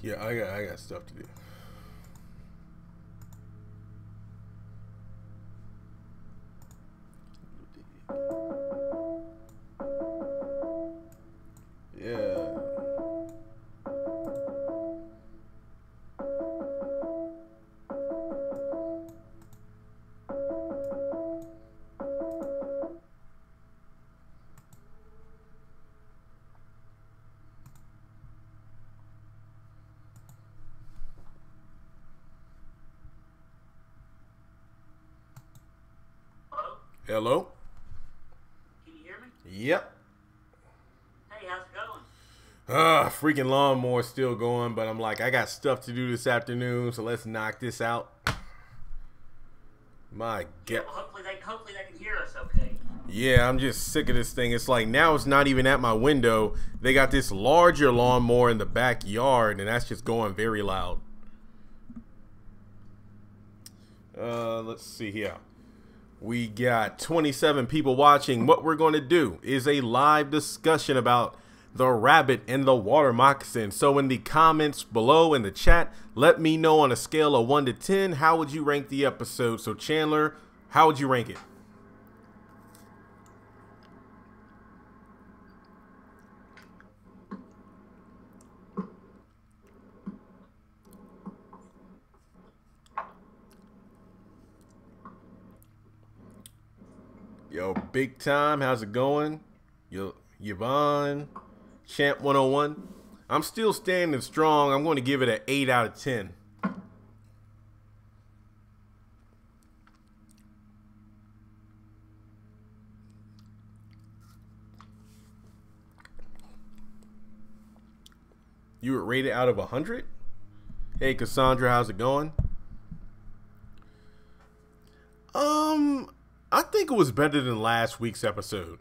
Yeah, I got stuff to do. Yeah. Hello? Can you hear me? Yep. Hey, how's it going? Freaking lawnmower still going, but I'm like, I got stuff to do this afternoon, so let's knock this out. My Yeah, God. well, hopefully they can hear us okay. Yeah, I'm just sick of this thing. It's like now it's not even at my window. They got this larger lawnmower in the backyard, and that's just going very loud. Let's see here. We got 27 people watching. What we're going to do is a live discussion about the rabbit and the water moccasin. So in the comments below in the chat, let me know on a scale of 1 to 10, how would you rank the episode? So Chandler, how would you rank it? Yo, big time. How's it going? Yo, Yvonne, Champ 101. I'm still standing strong. I'm going to give it an 8 out of 10. You were rated out of 100? Hey, Cassandra, how's it going? I think it was better than last week's episode.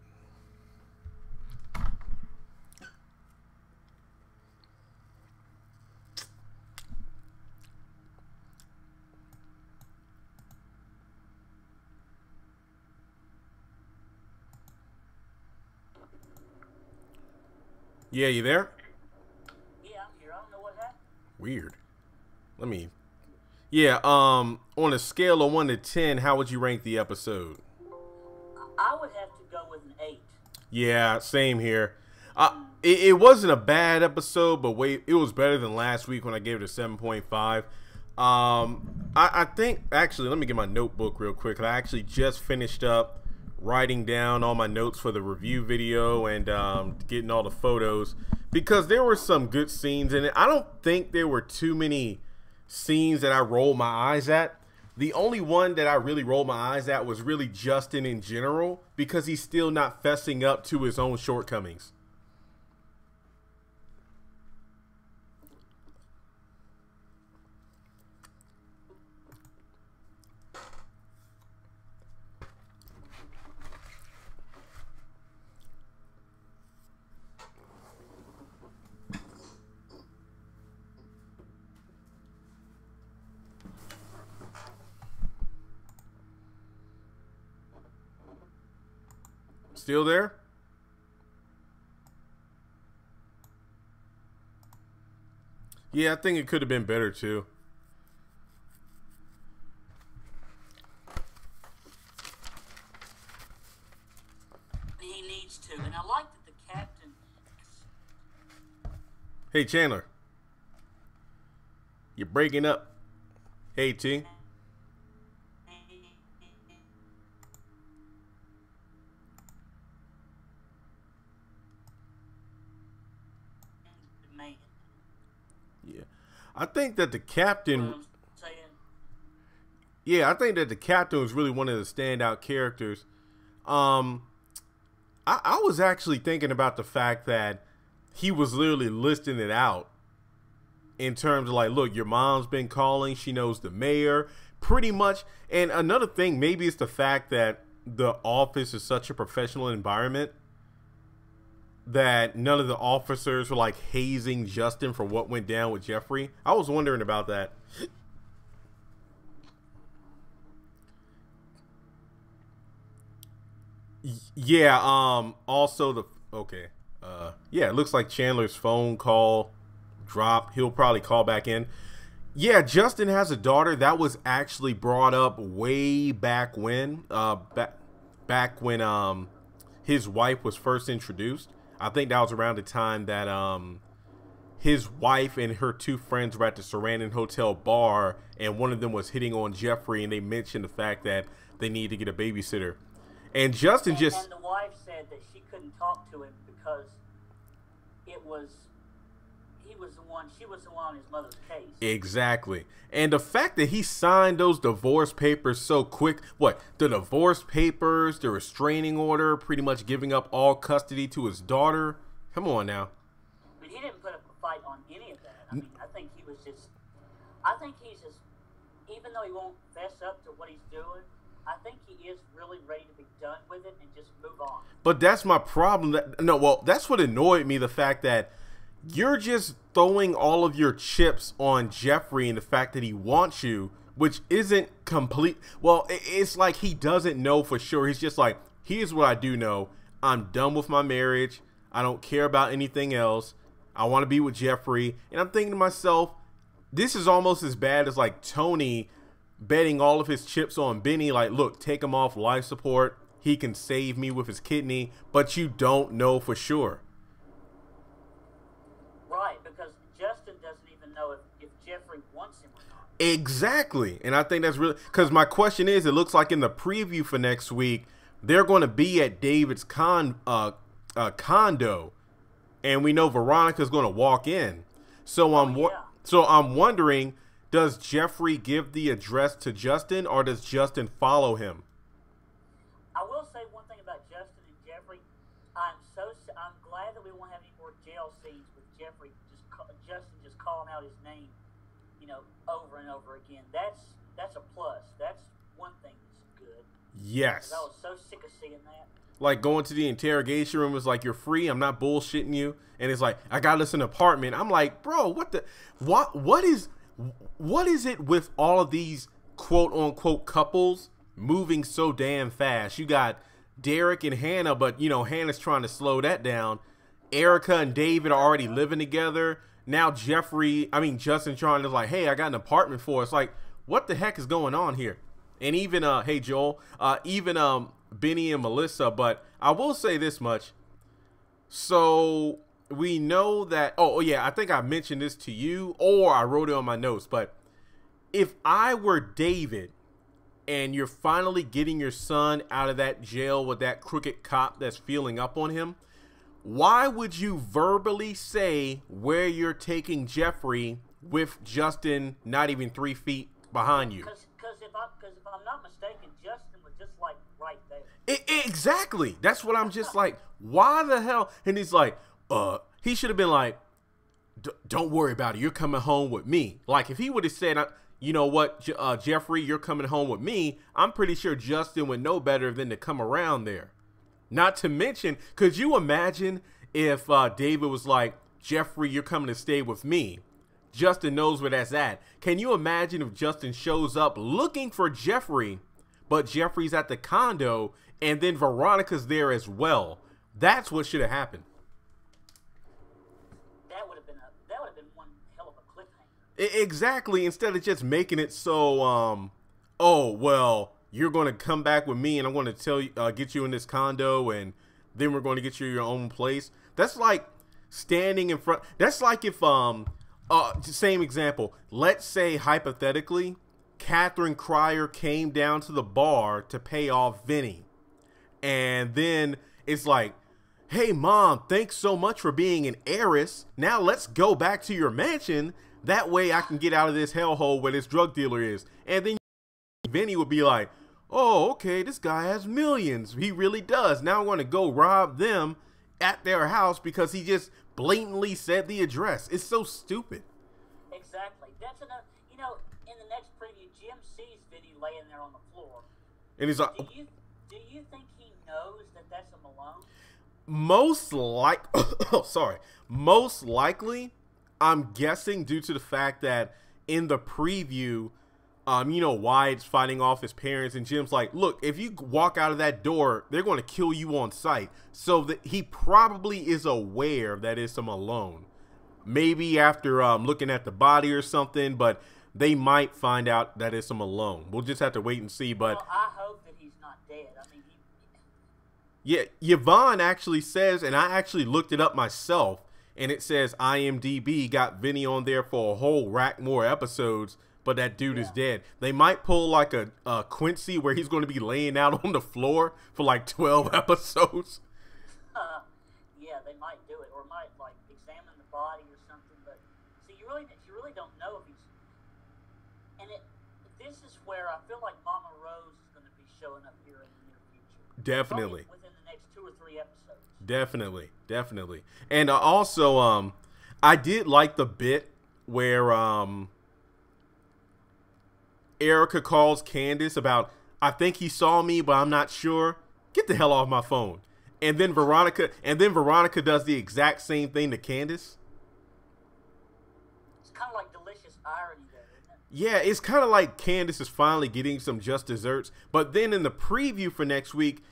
Yeah, you there? Yeah, I'm here. I don't know what happened. Weird. Let me. Yeah, on a scale of 1 to 10, how would you rank the episode? I would have to go with an 8. Yeah, same here. It wasn't a bad episode, but it was better than last week when I gave it a 7.5. I think, actually, let me get my notebook real quick. I actually just finished up writing down all my notes for the review video and getting all the photos, because there were some good scenes in it. I don't think there were too many scenes that I rolled my eyes at. The only one that I really rolled my eyes at was really Justin in general, because he's still not fessing up to his own shortcomings. Still there? Yeah, I think it could have been better too. He needs to, and I like that the captain. Hey, Chandler. You're breaking up. Hey, T. Man, Yeah. I think that the captain... what I'm saying. Yeah, I think that the captain was really one of the standout characters. I was actually thinking about the fact that he was literally listing it out in terms of like, look, your mom's been calling. She knows the mayor pretty much. And another thing, maybe it's the fact that the office is such a professional environment that none of the officers were like hazing Justin for what went down with Jeffrey. I was wondering about that. Yeah, also the okay. Yeah, it looks like Chandler's phone call dropped. He'll probably call back in. Yeah, Justin has a daughter. That was actually brought up way back when, back when his wife was first introduced. I think that was around the time that his wife and her two friends were at the Sarandon Hotel bar, and one of them was hitting on Jeffrey, and they mentioned the fact that they need to get a babysitter. And Justin and the wife said that she couldn't talk to him because she was the one on his mother's case. Exactly. And the fact that he signed those divorce papers so quick, the divorce papers, the restraining order, pretty much giving up all custody to his daughter. Come on now. But he didn't put up a fight on any of that. I mean, I think he's just, even though he won't fess up to what he's doing, I think he is really ready to be done with it and just move on. But that's my problem. That's what annoyed me, the fact that you're just throwing all of your chips on Jeffrey and the fact that he wants you, which isn't complete. Well, it's like he doesn't know for sure. He's just like, here's what I do know. I'm done with my marriage. I don't care about anything else. I want to be with Jeffrey. And I'm thinking to myself, this is almost as bad as like Tony betting all of his chips on Benny. Like, look, take him off life support. He can save me with his kidney, but you don't know for sure. Right, because Justin doesn't even know if Jeffrey wants him or not. Exactly. And I think that's really, because my question is, it looks like in the preview for next week, they're going to be at David's condo, and we know Veronica's going to walk in. So I'm wondering, does Jeffrey give the address to Justin, or does Justin follow him? I will say one thing about Justin and Jeffrey. I'm glad that we won't have any more jail scenes with Jeffrey Justin just calling out his name, over and over again. That's a plus. That's one thing that's good. Yes. I was so sick of seeing that. Like going to the interrogation room is like, you're free. I'm not bullshitting you. And it's like, I got this in an apartment. I'm like, bro, what is it with all of these quote unquote couples moving so damn fast? You got Derek and Hannah, but Hannah's trying to slow that down. Erica and David are already living together. Now Justin trying to like, hey, I got an apartment for us. Like, what the heck is going on here? And even hey Joel, even Benny and Melissa. But I will say this much. So we know that, oh yeah, I think I mentioned this to you, or I wrote it on my notes, but if I were David and you're finally getting your son out of that jail with that crooked cop that's feeling up on him, why would you verbally say where you're taking Jeffrey with Justin not even 3 feet behind you? Because if I'm not mistaken, Justin was just like right there. Exactly. That's what I'm just like, why the hell? And he's like, he should have been like, don't worry about it. You're coming home with me. Like, if he would have said, you know what, Jeffrey, you're coming home with me, I'm pretty sure Justin would know better than to come around there. Not to mention, could you imagine if David was like, Jeffrey, you're coming to stay with me? Justin knows where that's at. Can you imagine if Justin shows up looking for Jeffrey, but Jeffrey's at the condo, and then Veronica's there as well? That's what should have happened. That would have been one hell of a cliffhanger. Exactly. Instead of just making it so, oh well, you're going to come back with me, and I'm going to tell you, get you in this condo, and then we're going to get you your own place. That's like standing in front. That's like if, same example. Let's say hypothetically, Catherine Cryer came down to the bar to pay off Vinny, and then it's like, hey mom, thanks so much for being an heiress. Now let's go back to your mansion. That way I can get out of this hellhole where this drug dealer is. And then Vinny would be like, oh, okay, this guy has millions. He really does. Now I'm going to go rob them at their house because he just blatantly said the address. It's so stupid. Exactly. That's enough. In the next preview, Jim sees Vinny laying there on the floor. And he's like, do you think he knows that that's a Malone? Most likely, I'm guessing due to the fact that in the preview, Wyatt's fighting off his parents, and Jim's like, look, if you walk out of that door, they're going to kill you on sight. So that he probably is aware that it's a Malone. maybe after looking at the body or something, but they might find out that it's a Malone. We'll just have to wait and see. But Well, I hope that he's not dead. I mean, yeah, Yvonne actually says, and I actually looked it up myself, and it says IMDb got Vinny on there for a whole rack more episodes, but that dude is dead. They might pull like a Quincy where he's going to be laying out on the floor for like 12 episodes. yeah, they might do it, or might like examine the body or something. But see, you really don't know if he's. And this is where I feel like Mama Rose is going to be showing up here in the near future. Definitely. Probably within the next 2 or 3 episodes. Definitely. And also, I did like the bit where Erica calls Candace about, I think he saw me, but I'm not sure. Get the hell off my phone. And then Veronica does the exact same thing to Candace. It's kind of like delicious irony there, isn't it? Yeah, it's kind of like Candace is finally getting some just desserts. But then in the preview for next week,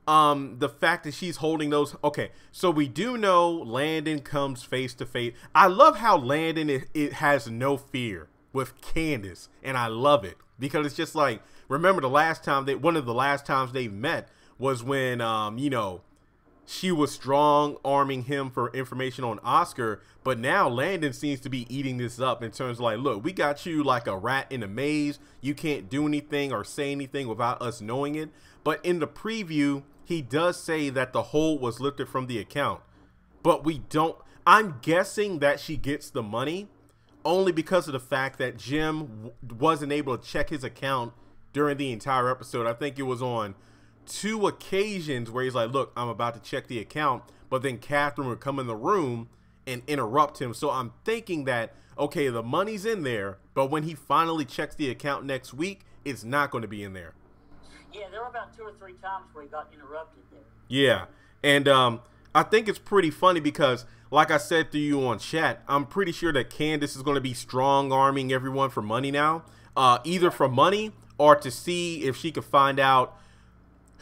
the fact that she's holding those. Okay, so we do know Landon comes face to face. I love how Landon it has no fear with Candace, and I love it because it's just like, remember one of the last times they met was when she was strong arming him for information on Oscar, but now Landon seems to be eating this up in terms of like, look, we got you like a rat in a maze. You can't do anything or say anything without us knowing it. But in the preview, he does say that the hold was lifted from the account, but we don't. I'm guessing that she gets the money only because of the fact that Jim wasn't able to check his account during the entire episode. I think it was on 2 occasions where he's like, look, I'm about to check the account, but then Catherine would come in the room and interrupt him. So I'm thinking that, okay, the money's in there, but when he finally checks the account next week, it's not going to be in there. Yeah, there were about 2 or 3 times where he got interrupted there. Yeah, and I think it's pretty funny because, like I said to you on chat, I'm pretty sure that Candace is going to be strong-arming everyone for money now, either for money or to see if she could find out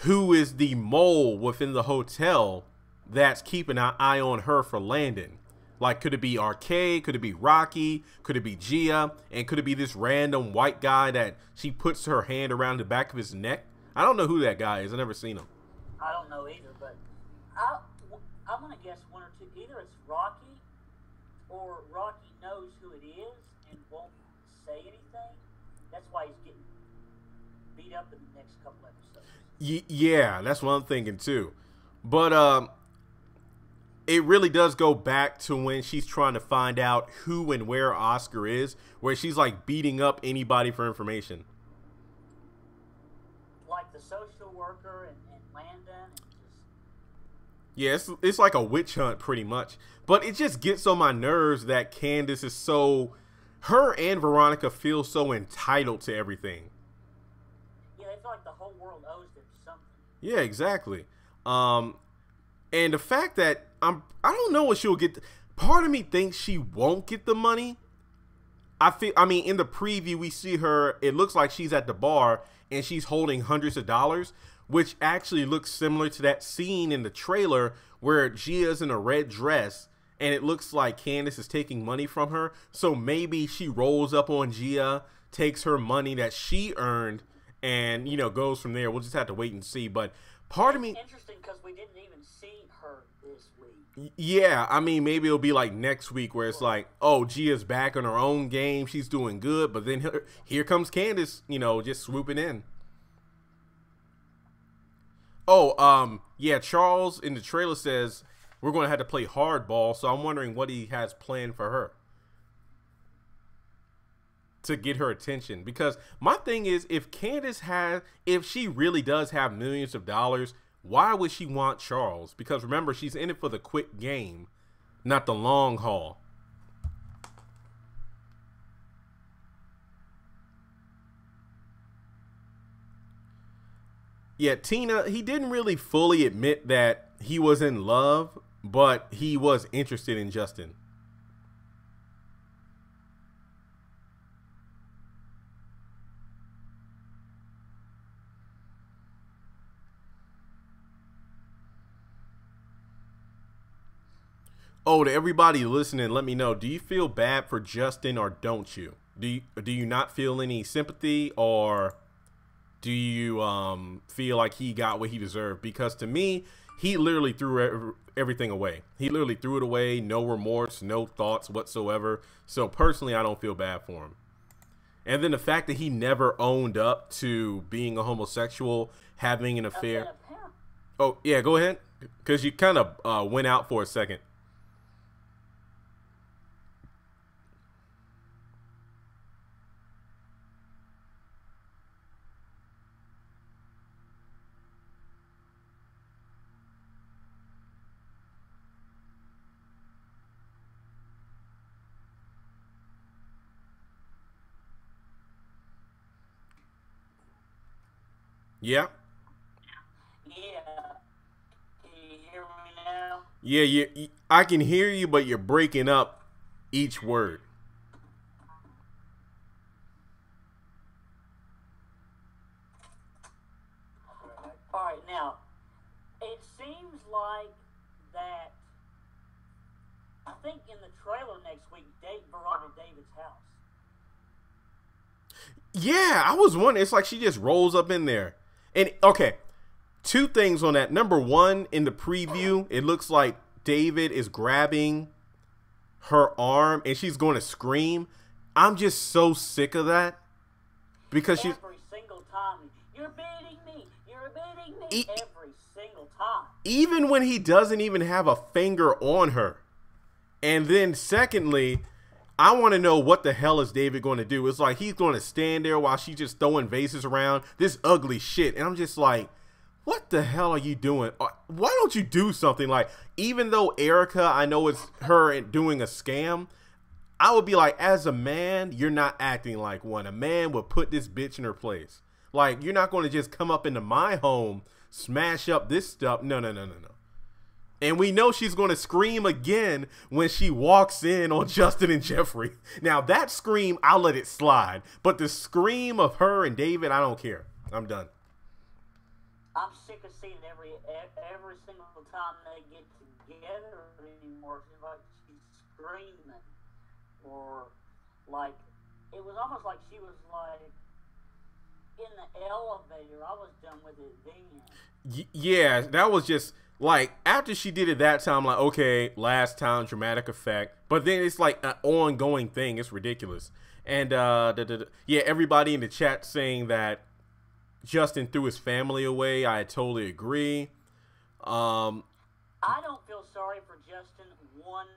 who is the mole within the hotel that's keeping an eye on her for Landon. Like, could it be RK? Could it be Rocky? Could it be Gia? And could it be this random white guy that she puts her hand around the back of his neck? I don't know who that guy is. I've never seen him. I don't know either, but I'm going to guess 1 or 2. Either it's Rocky or Rocky knows who it is and won't say anything. That's why he's getting beat up in the next couple episodes. Yeah, that's what I'm thinking too. But it really does go back to when she's trying to find out who and where Oscar is, where she's like beating up anybody for information. Like the social worker and Landon. Yeah, it's like a witch hunt pretty much. But it just gets on my nerves that Candace is so... Her and Veronica feel so entitled to everything. Yeah, they feel like the whole world owes them something. Yeah, exactly. And the fact that I don't know what she'll get. Part of me thinks she won't get the money. I mean, in the preview, we see her. It looks like she's at the bar and she's holding hundreds of dollars, which actually looks similar to that scene in the trailer where Gia's in a red dress and it looks like Candace is taking money from her. So maybe she rolls up on Gia, takes her money that she earned, and goes from there. We'll just have to wait and see. But part of me, interesting because we didn't even see her this week. Yeah, I mean, maybe it'll be like next week where it's like, oh, Gia's back on her own game, she's doing good, but then here comes Candace, just swooping in. Oh, yeah, Charles in the trailer says we're going to have to play hardball, so I'm wondering what he has planned for her to get her attention. Because my thing is, if she really does have millions of dollars, why would she want Charles? Because remember, she's in it for the quick game, not the long haul. Yeah, Tina, he didn't really fully admit that he was in love, but he was interested in Justin. Oh, to everybody listening, let me know. Do you feel bad for Justin or don't you? Do you not feel any sympathy, or do you feel like he got what he deserved? Because to me, he literally threw everything away. He literally threw it away. No remorse, no thoughts whatsoever. So personally, I don't feel bad for him. And then the fact that he never owned up to being a homosexual, having an affair. Oh, yeah, go ahead. Because you kind of went out for a second. Yeah. Yeah. Can you hear me now? Yeah, I can hear you, but you're breaking up each word. All right, now, it seems like that, I think in the trailer next week, Veronica David's house. Yeah, I was wondering. It's like she just rolls up in there. And, okay, two things on that. Number one, in the preview, it looks like David is grabbing her arm and she's going to scream. I'm just so sick of that. Because she's... Every single time. You're beating me. You're beating me. Every single time. Even when he doesn't even have a finger on her. And then secondly, I want to know what the hell is David going to do. It's like he's going to stand there while she's just throwing vases around. This ugly shit. And I'm just like, what the hell are you doing? Why don't you do something? Like, even though Erica, I know it's her doing a scam, I would be like, as a man, you're not acting like one. A man would put this bitch in her place. Like, you're not going to just come up into my home, smash up this stuff. No. And we know she's going to scream again when she walks in on Justin and Jeffrey. Now, that scream, I'll let it slide. But the scream of her and David, I don't care. I'm done. I'm sick of seeing every single time they get together anymore. It seems like she's screaming. Or, like, it was almost like she was, like, in the elevator. I was done with it then. Yeah, that was just... Like, after she did it that time, like, okay, last time, dramatic effect. But then it's like an ongoing thing. It's ridiculous. And, yeah, everybody in the chat saying that Justin threw his family away. I totally agree. I don't feel sorry for Justin one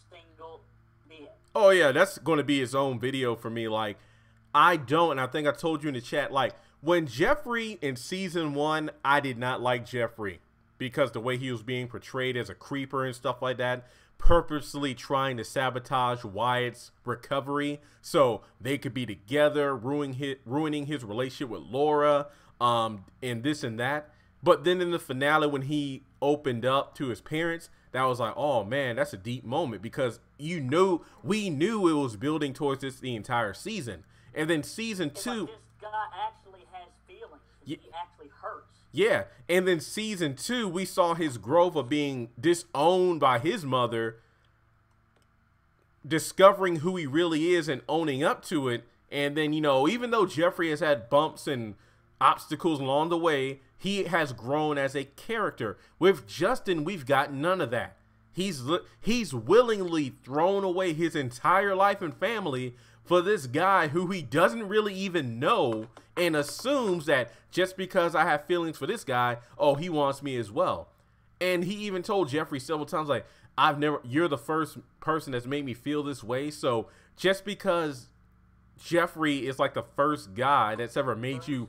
single bit. Oh, yeah, that's going to be his own video for me. Like, I don't, and I think I told you in the chat, like, when Jeffrey in season 1, I did not like Jeffrey. Because the way he was being portrayed as a creeper and stuff like that, purposely trying to sabotage Wyatt's recovery so they could be together, ruining his relationship with Laura, and this and that. But then in the finale, when he opened up to his parents, that was like, oh man, that's a deep moment, because we knew it was building towards this the entire season. And then season 2, like this guy actually has feelings. He actually hurts. Yeah, and then season 2, we saw his growth of being disowned by his mother, discovering who he really is and owning up to it. And then, you know, even though Jeffrey has had bumps and obstacles along the way, he has grown as a character. With Justin, we've got none of that. He's willingly thrown away his entire life and family for this guy who he doesn't really even know, and assumes that just because I have feelings for this guy, oh, he wants me as well. And he even told Jeffrey several times, like, you're the first person that's made me feel this way. So just because Jeffrey is like the first guy that's ever made you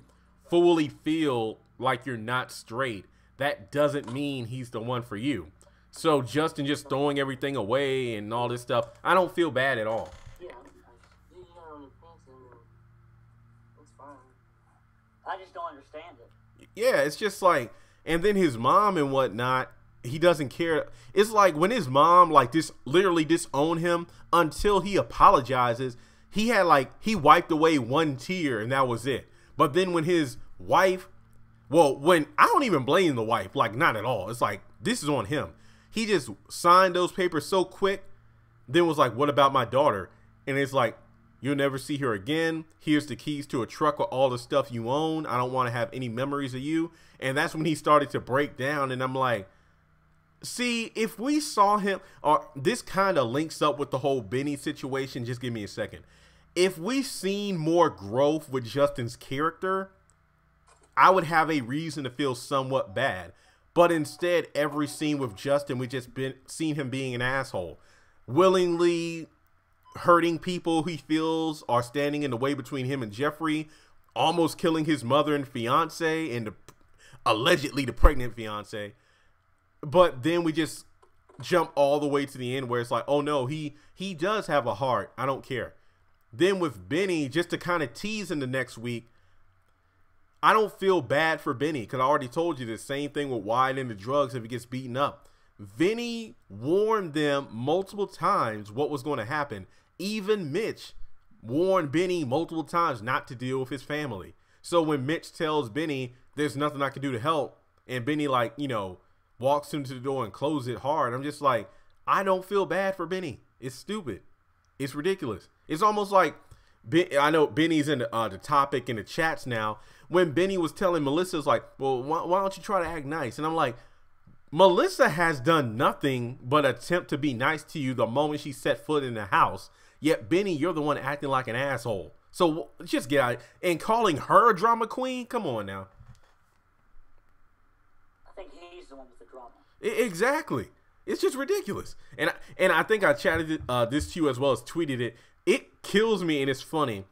fully feel like you're not straight, that doesn't mean he's the one for you. So Justin just throwing everything away and all this stuff, I don't feel bad at all. I just don't understand it. Yeah, it's just like, and then his mom and whatnot, he doesn't care. It's like when his mom like literally disowned him until he apologizes. He wiped away one tear and that was it. But then when his wife, I don't even blame the wife, like not at all. It's like, this is on him. He just signed those papers so quick, then was like, what about my daughter? And it's like, you'll never see her again. Here's the keys to a truck with all the stuff you own. I don't want to have any memories of you. And that's when he started to break down. And I'm like, see, if we saw him, or this kind of links up with the whole Benny situation. Just give me a second. If we seen more growth with Justin's character, I would have a reason to feel somewhat bad. But instead, every scene with Justin, we just seen him being an asshole, willingly hurting people he feels are standing in the way between him and Jeffrey, almost killing his mother and fiance, and allegedly the pregnant fiance. But then we just jump all the way to the end where it's like, oh no, he does have a heart. I don't care. Then with Benny, just to kind of tease in the next week, I don't feel bad for Benny because I already told you the same thing with Wyatt and the drugs if he gets beaten up. Vinny warned them multiple times what was going to happen. Even Mitch warned Benny multiple times not to deal with his family. So when Mitch tells Benny there's nothing I can do to help, and Benny, like, you know, walks him to the door and closes it hard, I'm just like, I don't feel bad for Benny. It's stupid. It's ridiculous. It's almost like, I know Benny's in the topic in the chats now. When Benny was telling Melissa, like, well, why don't you try to act nice? And I'm like, Melissa has done nothing but attempt to be nice to you the moment she set foot in the house. Yet, Benny, you're the one acting like an asshole. So just get out. And calling her a drama queen? Come on now. I think he's the one with the drama. Exactly. It's just ridiculous. And I think I chatted this to you as well as tweeted it. It kills me, and it's funny.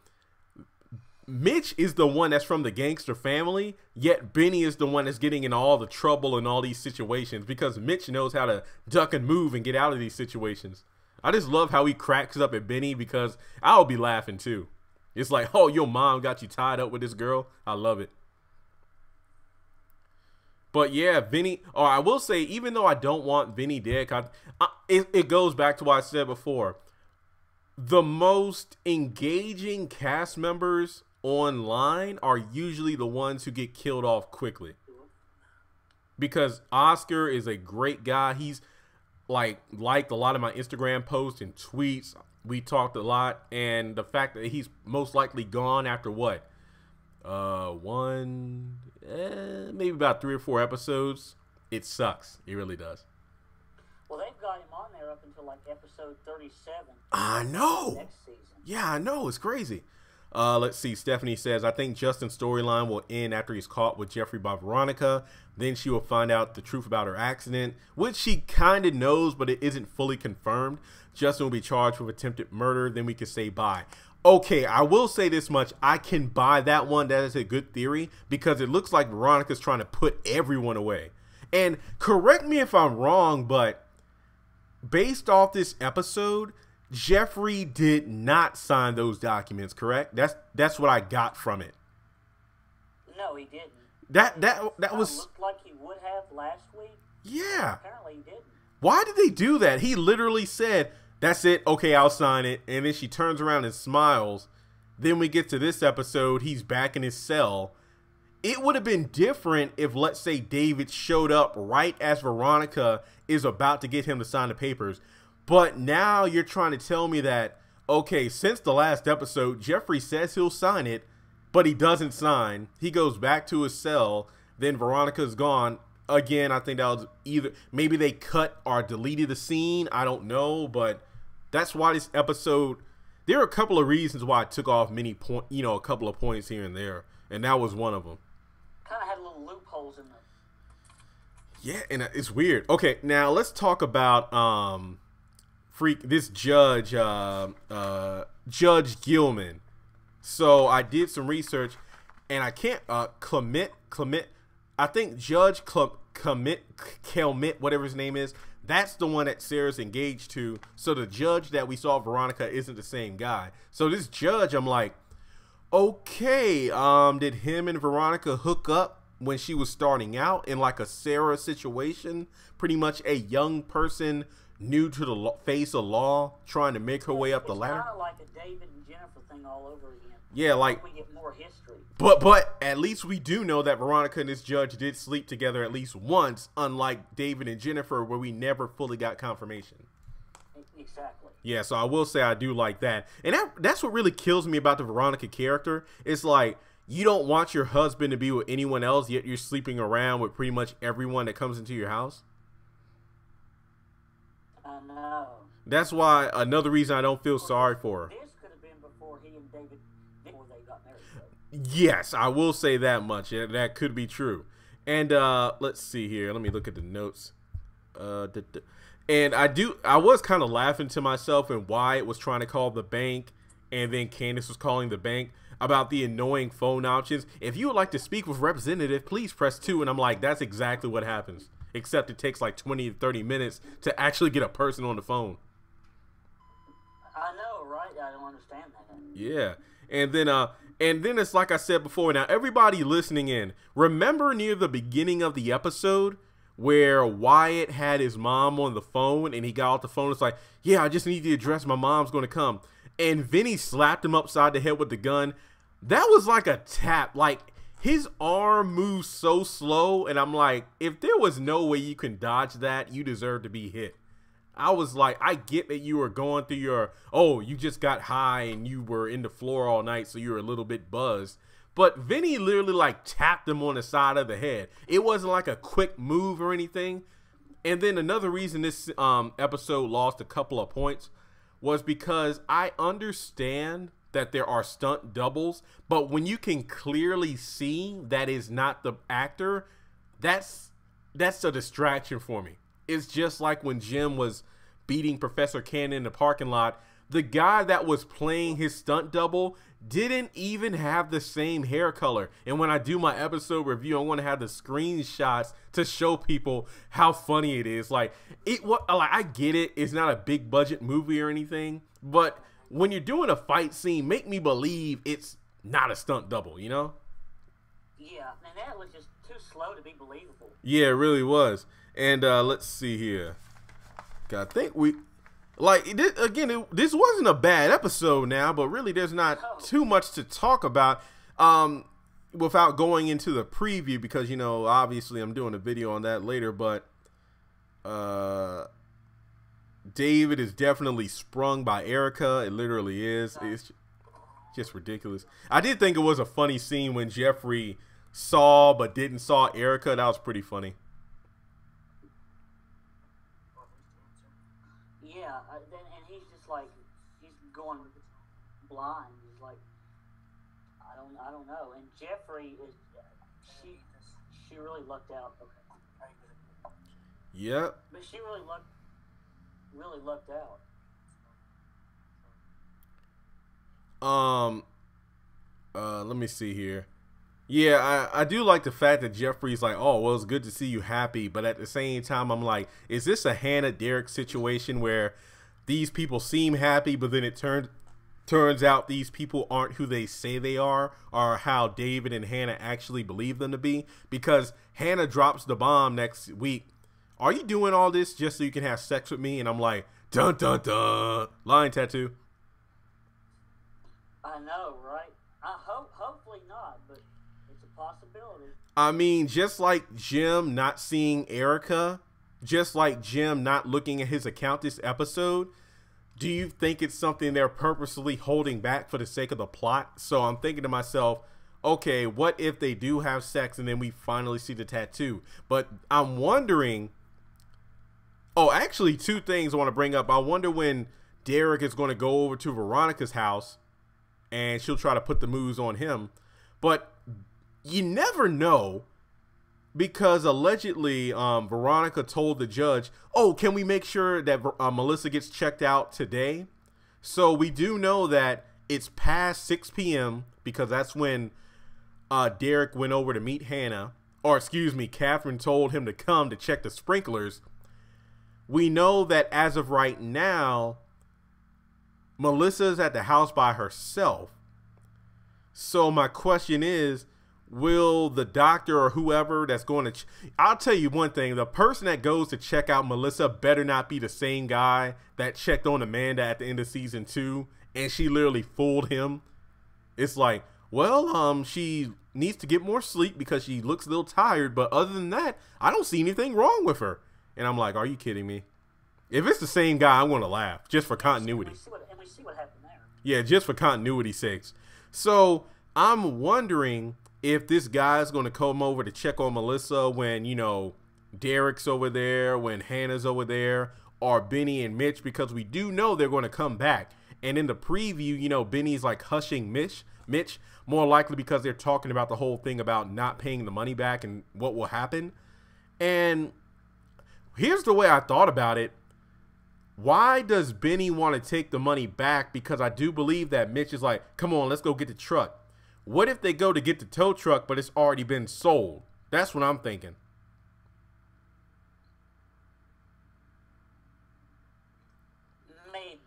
Mitch is the one that's from the gangster family, yet Benny is the one that's getting in all the trouble in all these situations because Mitch knows how to duck and move and get out of these situations. I just love how he cracks up at Benny because I'll be laughing too. It's like, oh, your mom got you tied up with this girl. I love it. But yeah, Vinny, or I will say, even though I don't want Vinny dead, it goes back to what I said before. The most engaging cast members online are usually the ones who get killed off quickly. Because Oscar is a great guy. He's liked a lot of my Instagram posts and tweets. We talked a lot, and the fact that he's most likely gone after what? Maybe about 3 or 4 episodes. It sucks. It really does. Well, they've got him on there up until like episode 37. I know. Next season. Yeah, I know. It's crazy. Let's see. Stephanie says, I think Justin's storyline will end after he's caught with Jeffrey by Veronica. Then she will find out the truth about her accident, which she kind of knows, but it isn't fully confirmed. Justin will be charged with attempted murder. Then we can say bye. Okay, I will say this much. I can buy that one. That is a good theory because it looks like Veronica's trying to put everyone away. And correct me if I'm wrong, but based off this episode, Jeffrey did not sign those documents, correct? That's what I got from it. No, he didn't. That was looked like he would have last week. Yeah. Apparently he didn't. Why did they do that? He literally said, "That's it. Okay, I'll sign it." And then she turns around and smiles. Then we get to this episode, he's back in his cell. It would have been different if, let's say, David showed up right as Veronica is about to get him to sign the papers. But now you're trying to tell me that, okay, since the last episode, Jeffrey says he'll sign it, but he doesn't sign. He goes back to his cell. Then Veronica's gone. Again, I think that was either maybe they cut or deleted the scene. I don't know, but that's why this episode, there are a couple of reasons why I took off a couple of points here and there, and that was one of them. Kind of had little loopholes in them. Yeah, and it's weird. Okay, now let's talk about this judge, Judge Gilman. So I did some research, and I can't Clement. I think Judge Kelmit, whatever his name is, that's the one that Sarah's engaged to. So the judge that we saw Veronica isn't the same guy. So this judge, I'm like, okay, did him and Veronica hook up when she was starting out in like a Sarah situation? Pretty much a young person new to the face of law trying to make her way up the ladder. It's kind of like a David and Jennifer thing all over again. Yeah, like we get more history. But at least we do know that Veronica and this judge did sleep together at least once, unlike David and Jennifer, where we never fully got confirmation. Exactly. Yeah, so I will say I do like that. And that's what really kills me about the Veronica character. It's like, you don't want your husband to be with anyone else, yet you're sleeping around with pretty much everyone that comes into your house. I know. That's why another reason I don't feel sorry for her. This could have been before he and David, before they got married. Yes, I will say that much. Yeah, that could be true. And let's see here. Let me look at the notes. And I was kind of laughing to myself and Wyatt was trying to call the bank, and then Candace was calling the bank about the annoying phone options. If you would like to speak with representative, please press 2. And I'm like, that's exactly what happens. Except it takes like 20 to 30 minutes to actually get a person on the phone. I know, right? I don't understand that. Yeah. And then it's like I said before. Now, everybody listening in, remember near the beginning of the episode where Wyatt had his mom on the phone and he got off the phone. It's like, yeah, I just need the address. My mom's going to come. And Vinny slapped him upside the head with the gun. That was like a tap. Like, his arm moves so slow. And I'm like, if there was no way you can dodge that, you deserve to be hit. I was like, I get that you were going through your, you just got high and you were in the floor all night, so you were a little bit buzzed. But Vinny literally like tapped him on the side of the head. It wasn't like a quick move or anything. And then another reason this episode lost a couple of points was because I understand that there are stunt doubles, but when you can clearly see that is not the actor, that's a distraction for me. It's just like when Jim was beating Professor Cannon in the parking lot. The guy that was playing his stunt double didn't even have the same hair color. And when I do my episode review, I want to have the screenshots to show people how funny it is. Like, I get it. It's not a big budget movie or anything, but when you're doing a fight scene, make me believe it's not a stunt double, you know? Yeah, and that was just too slow to be believable. Yeah, it really was. And let's see here. I think this wasn't a bad episode now, but really there's not too much to talk about without going into the preview because, you know, obviously I'm doing a video on that later, but David is definitely sprung by Erica. It literally is. It's just ridiculous. I did think it was a funny scene when Jeffrey saw but didn't saw Erica. That was pretty funny. Yeah, and he's just like, he's going blind. He's like, I don't know. And Jeffrey is, she really lucked out. Okay. Yep. But she really lucked out. Let me see here. Yeah, I do like the fact that Jeffrey's like, oh, well, it's good to see you happy. But at the same time, I'm like, is this a Hannah Derek situation where these people seem happy, but then it turns out these people aren't who they say they are, or how David and Hannah actually believe them to be? Because Hannah drops the bomb next week. Are you doing all this just so you can have sex with me? And I'm like, dun, dun, dun. Line tattoo. I know, right? Hopefully not, but it's a possibility. I mean, just like Jim not seeing Erica, just like Jim not looking at his account this episode, do you think it's something they're purposely holding back for the sake of the plot? So I'm thinking to myself, okay, what if they do have sex and then we finally see the tattoo? But I'm wondering, actually, two things I want to bring up. I wonder when Derek is going to go over to Veronica's house and she'll try to put the moves on him. But you never know, because allegedly Veronica told the judge, can we make sure that Melissa gets checked out today? So we do know that it's past 6 p.m. because that's when Derek went over to meet Hannah. Or excuse me, Catherine told him to come to check the sprinklers. We know that as of right now, Melissa's at the house by herself. So my question is, will the doctor or whoever that's going to, I'll tell you one thing, the person that goes to check out Melissa better not be the same guy that checked on Amanda at the end of season 2 and she literally fooled him. It's like, well, she needs to get more sleep because she looks a little tired. But other than that, I don't see anything wrong with her. And I'm like, are you kidding me? If it's the same guy, I'm going to laugh just for continuity. And we see what happened there. Yeah, just for continuity's sakes. So I'm wondering if this guy's going to come over to check on Melissa when, you know, Derek's over there, when Hannah's over there, or Benny and Mitch, because we do know they're going to come back. And in the preview, you know, Benny's like hushing Mitch, more likely because they're talking about the whole thing about not paying the money back and what will happen. And here's the way I thought about it. Why does Benny want to take the money back? Because I do believe that Mitch is like, come on, let's go get the truck. What if they go to get the tow truck, but it's already been sold? That's what I'm thinking. Maybe.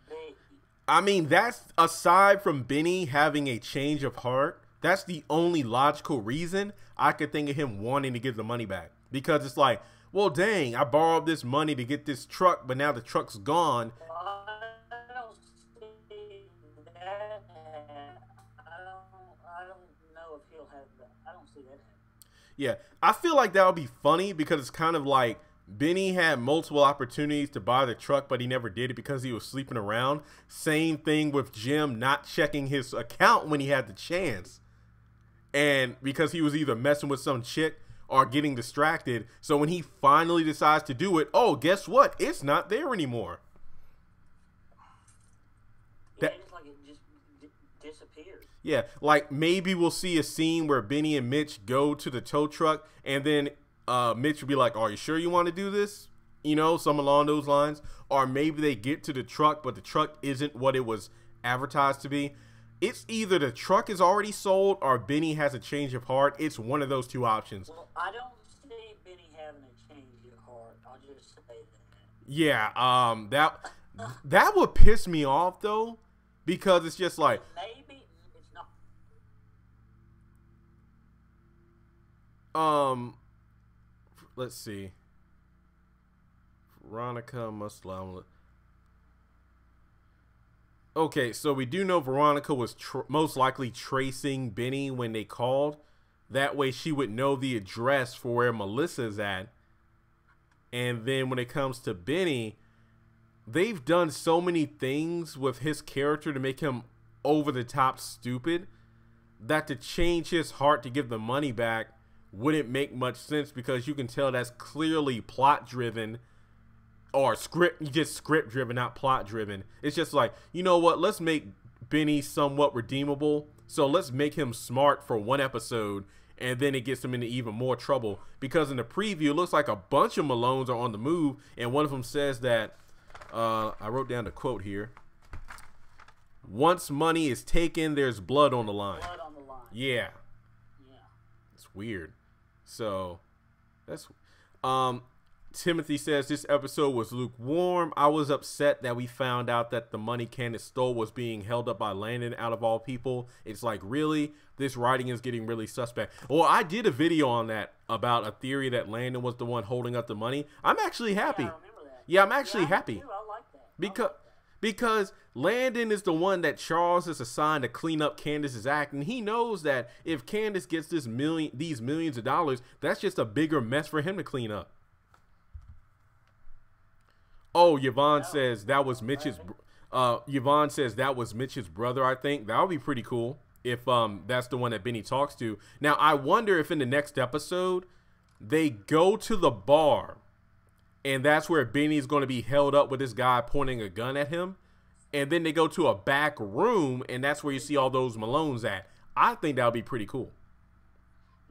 I mean, that's aside from Benny having a change of heart. That's the only logical reason I could think of him wanting to get the money back. Because it's like, well, dang, I borrowed this money to get this truck, but now the truck's gone. I don't see that. I don't know if he'll have that. I don't see that happening. Yeah, I feel like that would be funny because it's kind of like Benny had multiple opportunities to buy the truck, but he never did it because he was sleeping around. Same thing with Jim not checking his account when he had the chance. And because he was either messing with some chick or getting distracted. So when he finally decides to do it, oh, guess what? It's not there anymore. Yeah, it's like it just disappears. Yeah, like maybe we'll see a scene where Benny and Mitch go to the tow truck, and then Mitch will be like, are you sure you want to do this? You know, some along those lines. Or maybe they get to the truck, but the truck isn't what it was advertised to be. It's either the truck is already sold or Benny has a change of heart. It's one of those two options. Well, I don't see Benny having a change of heart. I'll just say that. Yeah, that would piss me off though, because it's just like Maybe it's not. Let's see. Veronica must allow. Okay, so we do know Veronica was most likely tracing Benny when they called. That way she would know the address for where Melissa's at. And then when it comes to Benny, they've done so many things with his character to make him over the top stupid that to change his heart to give the money back wouldn't make much sense, because you can tell that's clearly plot driven. Or script driven, not plot driven. It's just like, you know what? Let's make Benny somewhat redeemable. So let's make him smart for one episode, and then it gets him into even more trouble. Because in the preview, it looks like a bunch of Malones are on the move, and one of them says that, I wrote down the quote here. Once money is taken, there's blood on the line. Blood on the line. Yeah. Yeah. It's weird. So that's Timothy says this episode was lukewarm. I was upset that we found out that the money Candace stole was being held up by Landon, out of all people. It's like, really? This writing is getting really suspect. Well, I did a video on that about a theory that Landon was the one holding up the money. I'm actually happy. Yeah, I remember that. Yeah, I'm actually happy. Me too. I like that. Because Landon is the one that Charles is assigned to clean up Candace's act, and he knows that if Candace gets these millions of dollars, that's just a bigger mess for him to clean up. Oh, Yvonne says that was Mitch's. Yvonne says that was Mitch's brother. I think that would be pretty cool if that's the one that Benny talks to. Now I wonder if in the next episode they go to the bar, and that's where Benny's going to be held up with this guy pointing a gun at him, and then they go to a back room, and that's where you see all those Malones at. I think that would be pretty cool.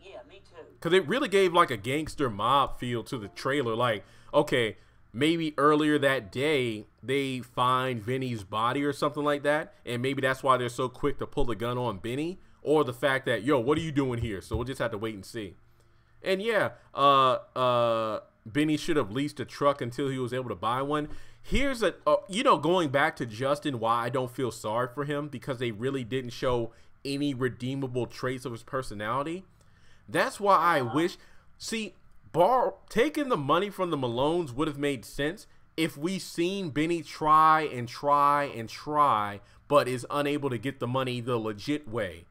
Yeah, me too. Because it really gave like a gangster mob feel to the trailer. Like, okay, maybe earlier that day they find Benny's body or something like that, and maybe that's why they're so quick to pull the gun on Benny, or the fact that, yo, what are you doing here? So we'll just have to wait and see. And yeah, Benny should have leased a truck until he was able to buy one. Here's a, going back to Justin, why I don't feel sorry for him, because they really didn't show any redeemable traits of his personality. That's why I wish, see, taking the money from the Malones would have made sense if we seen Benny try and try and try, but is unable to get the money the legit way.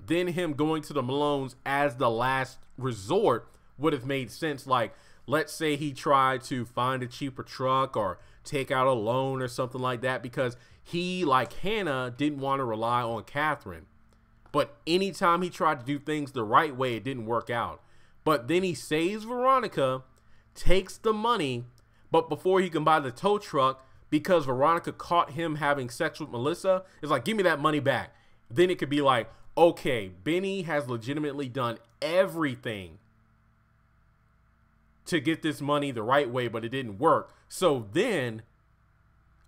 then him going to the Malones as the last resort would have made sense. Like, let's say he tried to find a cheaper truck or take out a loan or something like that, because he, like Hannah, didn't want to rely on Catherine. But anytime he tried to do things the right way, it didn't work out. But then he saves Veronica, takes the money, but before he can buy the tow truck, because Veronica caught him having sex with Melissa, it's like, give me that money back. Then it could be like, okay, Benny has legitimately done everything to get this money the right way, but it didn't work. So then,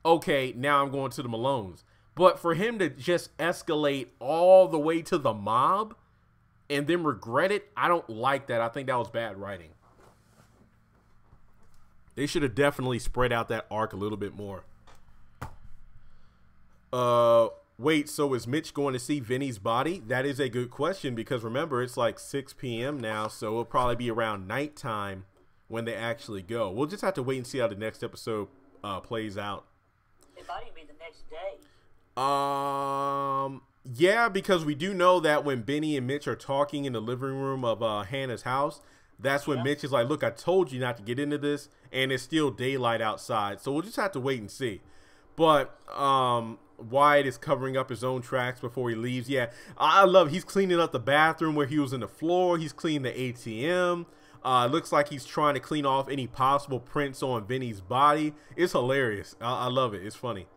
okay, now I'm going to the Malones. But for him to just escalate all the way to the mob and then regret it, I don't like that. I think that was bad writing. They should have definitely spread out that arc a little bit more. Wait, so is Mitch going to see Vinny's body? That is a good question, because remember, it's like 6 p.m. now, so it'll probably be around nighttime when they actually go. We'll just have to wait and see how the next episode plays out. It might even be the next day. Yeah, because we do know that when Benny and Mitch are talking in the living room of Hannah's house, that's when Mitch is like, look, I told you not to get into this, and it's still daylight outside. So we'll just have to wait and see. But Wyatt is covering up his own tracks before he leaves. Yeah, I love it. He's cleaning up the bathroom where he was in the floor. He's cleaning the ATM. It looks like he's trying to clean off any possible prints on Vinny's body. It's hilarious. I love it. It's funny.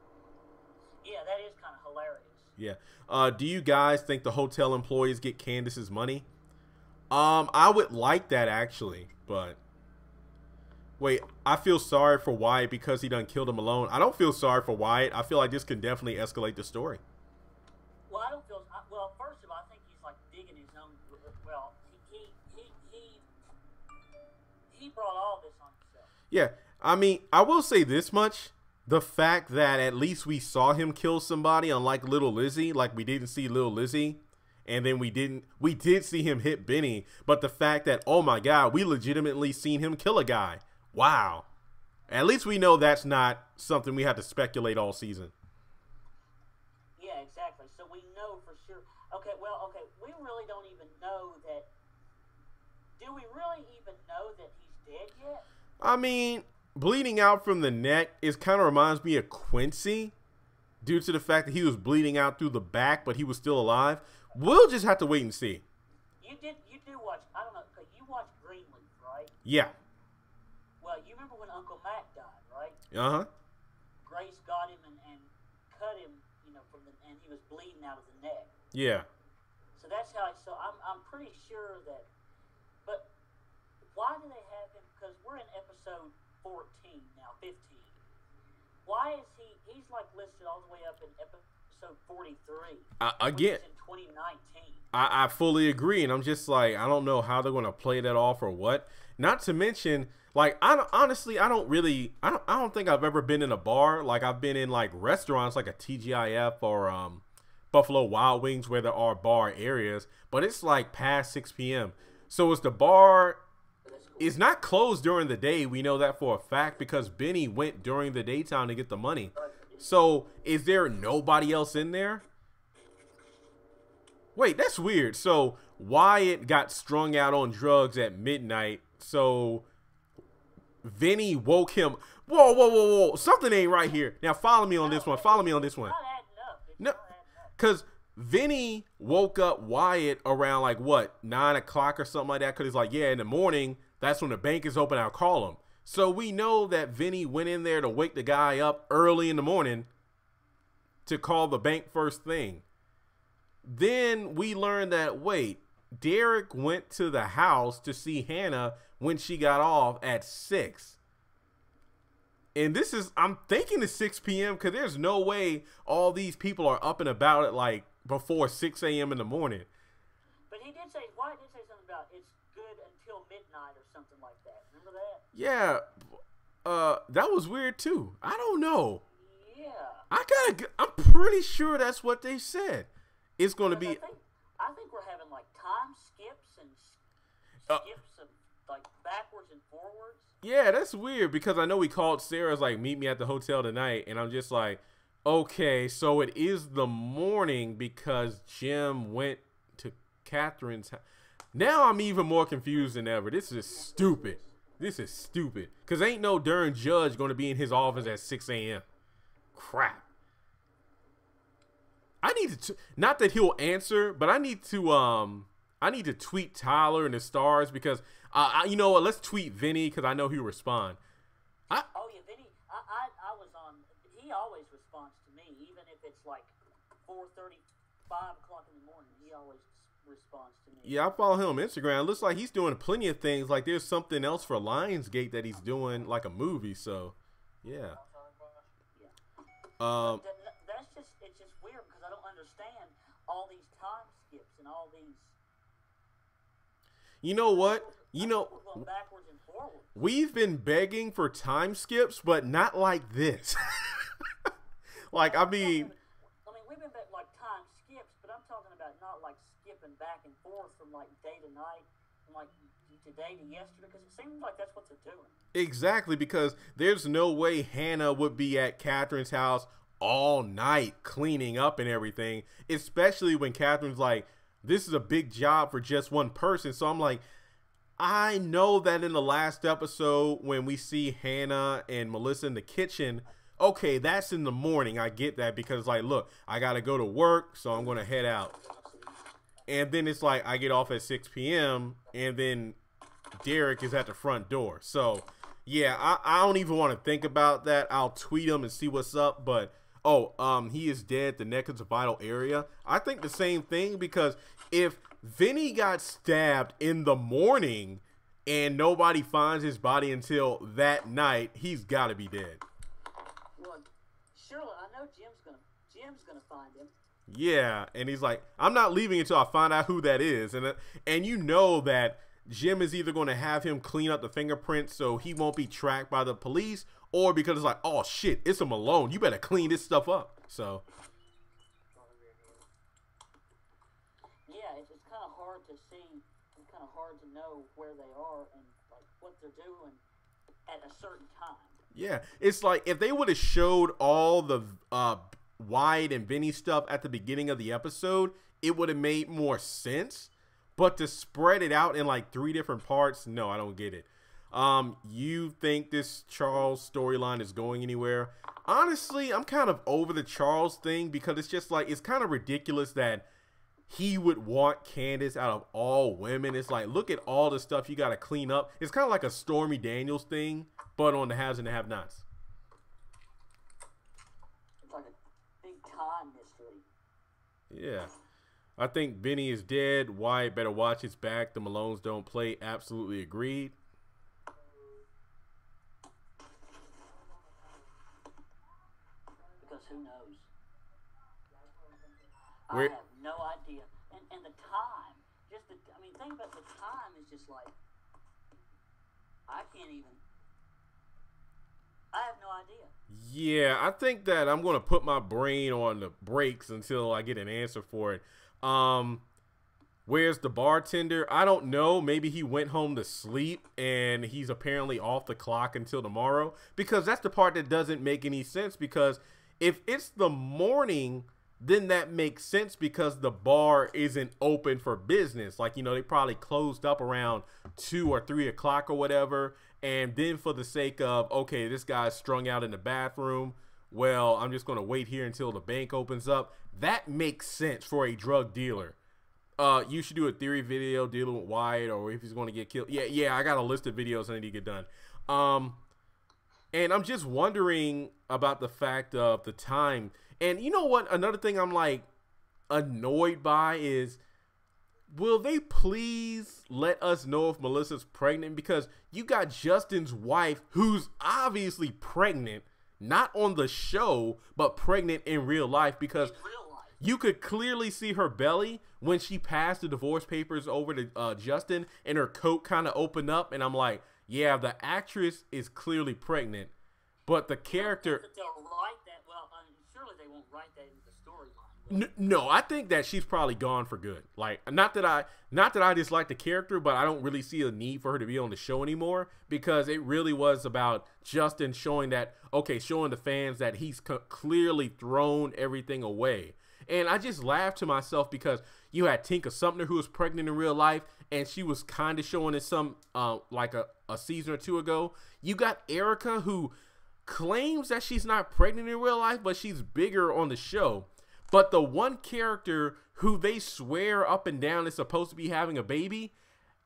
Yeah, that is kind of hilarious. Yeah. Do you guys think the hotel employees get Candace's money? I would like that, actually, but wait, I feel sorry for Wyatt because he done killed him alone. I don't feel sorry for Wyatt. I feel like this can definitely escalate the story. Well, I don't feel. Well, first of all, I think he's like digging his own. Well, he brought all this on himself. Yeah, I mean, I will say this much: the fact that at least we saw him kill somebody, unlike Little Lizzie, like we didn't see Little Lizzie. And then we did see him hit Benny, but the fact that, oh my God, we legitimately seen him kill a guy. Wow. At least we know that's not something we have to speculate all season. Yeah, exactly. So we know for sure. Okay, we really don't even know that. Do we really even know that he's dead yet? I mean, bleeding out from the neck kind of reminds me of Quincy, due to the fact that he was bleeding out through the back, but he was still alive. We'll just have to wait and see. You do watch, I don't know, because you watch Greenleaf, right? Yeah. Well, you remember when Uncle Mac died, right? Uh-huh. Grace got him and cut him, and he was bleeding out of the neck. Yeah. So that's how, I'm pretty sure that, but why do they have him, because we're in episode 14 now, 15. Why is he's like listed all the way up in episode 43. Again, in 2019. I fully agree, and I'm just like, I don't know how they're going to play that off or what. Not to mention, like, I don't think I've ever been in a bar. Like, I've been in like restaurants like a TGIF or Buffalo Wild Wings where there are bar areas, but it's like past 6 p.m. So is the bar is not closed during the day. We know that for a fact because Benny went during the daytime to get the money. So, is there nobody else in there? Wait, that's weird. So, Wyatt got strung out on drugs at midnight. So, Vinny woke him. Whoa. Something ain't right here. Now, follow me on this one. No, because Vinny woke up Wyatt around, like, what, 9 o'clock or something like that? Because he's like, yeah, in the morning, that's when the bank is open. I'll call him. So we know that Vinny went in there to wake the guy up early in the morning to call the bank first thing. Then we learned that, wait, Derek went to the house to see Hannah when she got off at 6. And this is, I'm thinking it's 6 p.m. because there's no way all these people are up and about at like before 6 a.m. in the morning. But Wyatt did say something about it's good until midnight or something like that. Remember that? Yeah, that was weird too. I don't know. Yeah. I'm pretty sure that's what they said. It's going to be. I think we're having like time skips and skips of like backwards and forwards. Yeah, that's weird because I know we called Sarah's like meet me at the hotel tonight, and I'm just like, okay, so it is the morning because Jim went to Catherine's. Now I'm even more confused than ever. This is stupid. This is stupid. Because ain't no darn judge going to be in his office at 6 a.m. Crap. I need to, not that he'll answer, but I need to tweet Tyler and the stars because, you know what, let's tweet Vinny because I know he'll respond. Oh, yeah, Vinny, I was on, he always responds to me, even if it's like 4:30, 5 o'clock in the morning, he always responds to me. Yeah, I follow him on Instagram. It looks like he's doing plenty of things. Like there's something else for Lionsgate that he's doing, like a movie. So, yeah. That's just, it's just weird because I don't understand all these time skips and all these. You know what? You know, going backwards and forwards. We've been begging for time skips, but not like this. Like, I mean, we've been like time skips, but I'm talking about not like skipping back and forth from like day to night, from like today to yesterday, because it seems like that's what they're doing. Exactly, because there's no way Hannah would be at Catherine's house all night cleaning up and everything, especially when Catherine's like, this is a big job for just one person. So I'm like, I know that in the last episode when we see Hannah and Melissa in the kitchen, okay, that's in the morning. I get that because, like, look, I got to go to work, so I'm going to head out. And then it's like I get off at 6 p.m. and then Derek is at the front door. So, yeah, I don't even want to think about that. I'll tweet him and see what's up. But, he is dead. The neck is a vital area. I think the same thing because if Vinny got stabbed in the morning and nobody finds his body until that night, he's got to be dead. Well, surely I know Jim's gonna find him. Yeah, and he's like, I'm not leaving until I find out who that is. And you know that Jim is either going to have him clean up the fingerprints so he won't be tracked by the police, or because it's like, oh shit, it's a Malone, you better clean this stuff up. So yeah, it's kind of hard to see. It's kind of hard to know where they are and like what they're doing at a certain time. Yeah, it's like if they would have showed all the Wyatt and Vinny stuff at the beginning of the episode, it would have made more sense. But to spread it out in like 3 different parts, no, I don't get it. You think this Charles storyline is going anywhere? Honestly, I'm kind of over the Charles thing because it's just like, it's kind of ridiculous that he would want Candace out of all women. It's like, look at all the stuff you got to clean up. It's kind of like a Stormy Daniels thing, but on the haves and the have-nots. It's like a big time mystery. Yeah. I think Vinny is dead. Wyatt better watch his back. The Malones don't play. Absolutely agreed. Because who knows? Where? I have no idea. And the time, think about the time is just like, I have no idea. Yeah, I think that I'm going to put my brain on the brakes until I get an answer for it. Where's the bartender? I don't know. Maybe he went home to sleep and he's apparently off the clock until tomorrow, because that's the part that doesn't make any sense, because if it's the morning, then that makes sense because the bar isn't open for business. Like, you know, they probably closed up around 2 or 3 o'clock or whatever. And then for the sake of, okay, this guy's strung out in the bathroom, well, I'm just going to wait here until the bank opens up. That makes sense for a drug dealer. You should do a theory video dealing with Wyatt, or if he's going to get killed. Yeah, I got a list of videos I need to get done. And I'm just wondering about the fact of the time. And you know what? Another thing I'm like annoyed by is, will they please let us know if Melissa's pregnant? Because you got Justin's wife, who's obviously pregnant, not on the show, but pregnant in real life, because you could clearly see her belly when she passed the divorce papers over to Justin, and her coat kind of opened up. And I'm like, yeah, the actress is clearly pregnant, but the character... They'll write that. Well, surely they won't write that into the storyline. No, I think that she's probably gone for good. Like, not that I dislike the character, but I don't really see a need for her to be on the show anymore, because it really was about Justin showing that, okay, showing the fans that he's clearly thrown everything away. And I just laughed to myself because you had Tinka Sumner, who was pregnant in real life, and she was kind of showing it some like a season or two ago. You got Erica, who claims that she's not pregnant in real life, but she's bigger on the show. But the one character who they swear up and down is supposed to be having a baby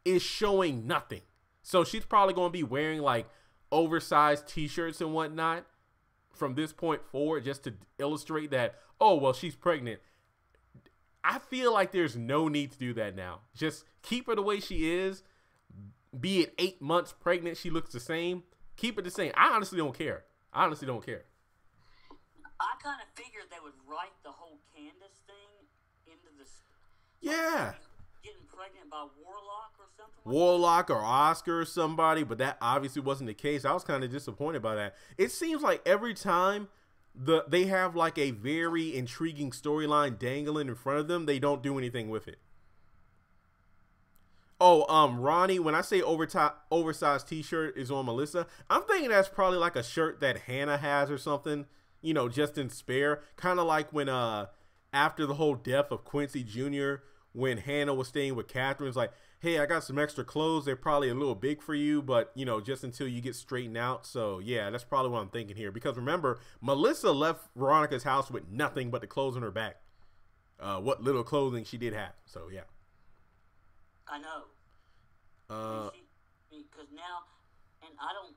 is showing nothing. So she's probably going to be wearing like oversized t-shirts and whatnot from this point forward, just to illustrate that, oh, well, she's pregnant. I feel like there's no need to do that now. Just keep her the way she is. Be it 8 months pregnant, she looks the same. Keep it the same. I honestly don't care. I honestly don't care. I kind of figured they would write the whole Candace thing into this. Yeah. Getting pregnant by Warlock or something. Warlock or Oscar or somebody, but that obviously wasn't the case. I was kind of disappointed by that. It seems like every time they have like a very intriguing storyline dangling in front of them, they don't do anything with it. Oh, Ronnie, when I say oversized t-shirt is on Melissa, I'm thinking that's probably like a shirt that Hannah has or something, you know, just in spare. Kind of like when after the whole death of Quincy Jr., when Hannah was staying with Catherine, it's like, hey, I got some extra clothes. They're probably a little big for you, but, you know, just until you get straightened out. So, yeah, that's probably what I'm thinking here. Because remember, Melissa left Veronica's house with nothing but the clothes on her back. What little clothing she did have. So, yeah. I know. Because now, and I don't,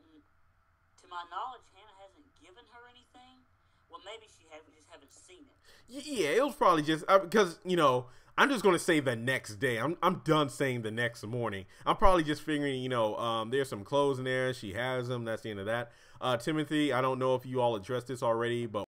to my knowledge, Hannah hasn't given her anything. Well, maybe we just haven't seen it. Yeah, it was probably just because, you know, I'm just going to say the next day. I'm done saying the next morning. I'm probably just figuring, you know, there's some clothes in there. She has them. That's the end of that. Timothy, I don't know if you all addressed this already, but